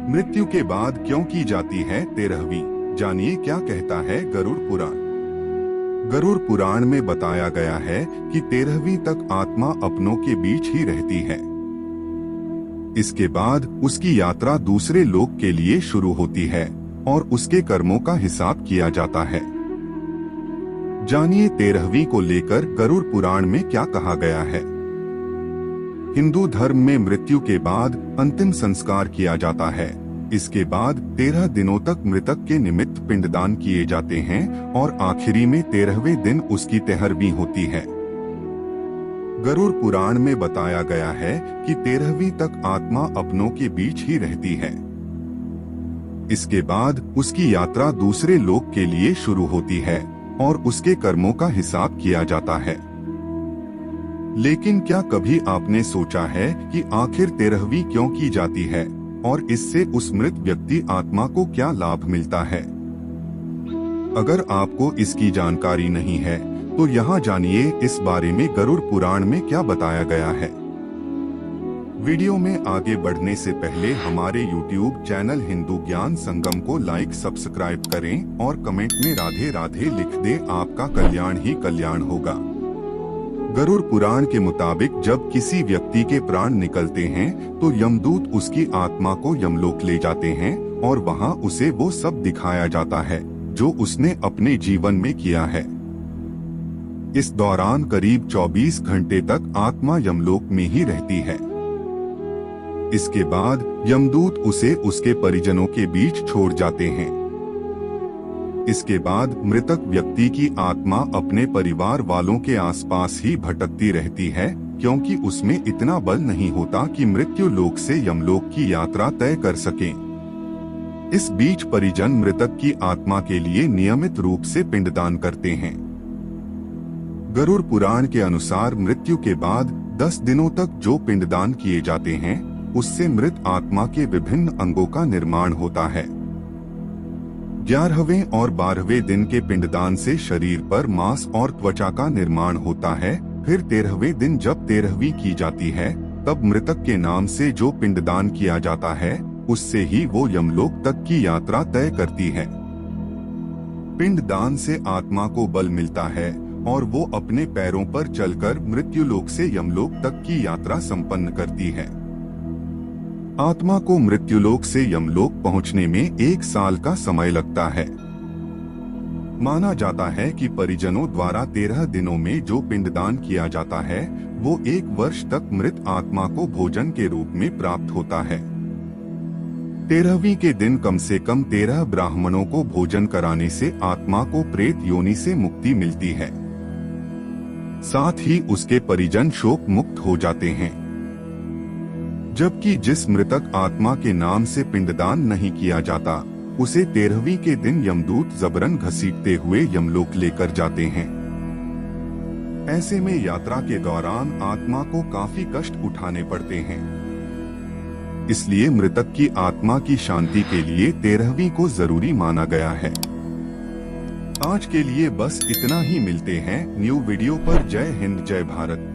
मृत्यु के बाद क्यों की जाती है 13वीं? जानिए क्या कहता है गरुड़ पुराण। गरुड़ पुराण में बताया गया है कि 13वीं तक आत्मा अपनों के बीच ही रहती है। इसके बाद उसकी यात्रा दूसरे लोक के लिए शुरू होती है और उसके कर्मों का हिसाब किया जाता है। जानिए 13वीं को लेकर गरुड़ पुराण में क्या कहा गया है। हिंदू धर्म में मृत्यु के बाद अंतिम संस्कार किया जाता है। इसके बाद 13 दिनों तक मृतक के निमित्त पिंडदान किए जाते हैं और आखिरी में 13वें दिन उसकी तेहरवीं होती है। गरुड़ पुराण में बताया गया है कि 13वीं तक आत्मा अपनों के बीच ही रहती है। इसके बाद उसकी यात्रा दूसरे लोक के लिए शुरू होती है और उसके कर्मों का हिसाब किया जाता है। लेकिन क्या कभी आपने सोचा है कि आखिर 13वीं क्यों की जाती है और इससे उस मृत व्यक्ति आत्मा को क्या लाभ मिलता है? अगर आपको इसकी जानकारी नहीं है तो यहाँ जानिए इस बारे में गरुड़ पुराण में क्या बताया गया है। वीडियो में आगे बढ़ने से पहले हमारे YouTube चैनल हिंदू ज्ञान संगम को लाइक सब्सक्राइब करें और कमेंट में राधे राधे लिख दें। आपका कल्याण ही कल्याण होगा। गरुड़ पुराण के मुताबिक जब किसी व्यक्ति के प्राण निकलते हैं तो यमदूत उसकी आत्मा को यमलोक ले जाते हैं और वहां उसे वो सब दिखाया जाता है जो उसने अपने जीवन में किया है। इस दौरान करीब 24 घंटे तक आत्मा यमलोक में ही रहती है। इसके बाद यमदूत उसे उसके परिजनों के बीच छोड़ जाते हैं। इसके बाद मृतक व्यक्ति की आत्मा अपने परिवार वालों के आसपास ही भटकती रहती है, क्योंकि उसमें इतना बल नहीं होता कि मृत्यु लोक से यमलोक की यात्रा तय कर सके। इस बीच परिजन मृतक की आत्मा के लिए नियमित रूप से पिंडदान करते हैं। गरुड़ पुराण के अनुसार मृत्यु के बाद 10 दिनों तक जो पिंडदान किए जाते हैं उससे मृत आत्मा के विभिन्न अंगों का निर्माण होता है। 11वें और 12वें दिन के पिंडदान से शरीर पर मांस और त्वचा का निर्माण होता है। फिर 13वें दिन जब 13वीं की जाती है तब मृतक के नाम से जो पिंडदान किया जाता है उससे ही वो यमलोक तक की यात्रा तय करती है। पिंडदान से आत्मा को बल मिलता है और वो अपने पैरों पर चलकर मृत्युलोक से यमलोक तक की यात्रा संपन्न करती है। आत्मा को मृत्युलोक से यमलोक पहुंचने में 1 साल का समय लगता है। माना जाता है कि परिजनों द्वारा 13 दिनों में जो पिंडदान किया जाता है वो 1 वर्ष तक मृत आत्मा को भोजन के रूप में प्राप्त होता है। 13वीं के दिन कम से कम 13 ब्राह्मणों को भोजन कराने से आत्मा को प्रेत योनि से मुक्ति मिलती है। साथ ही उसके परिजन शोक मुक्त हो जाते हैं। जबकि जिस मृतक आत्मा के नाम से पिंडदान नहीं किया जाता उसे 13वीं के दिन यमदूत जबरन घसीटते हुए यमलोक लेकर जाते हैं। ऐसे में यात्रा के दौरान आत्मा को काफी कष्ट उठाने पड़ते हैं। इसलिए मृतक की आत्मा की शांति के लिए 13वीं को जरूरी माना गया है। आज के लिए बस इतना ही। मिलते हैं न्यू वीडियो पर। जय हिंद जय भारत।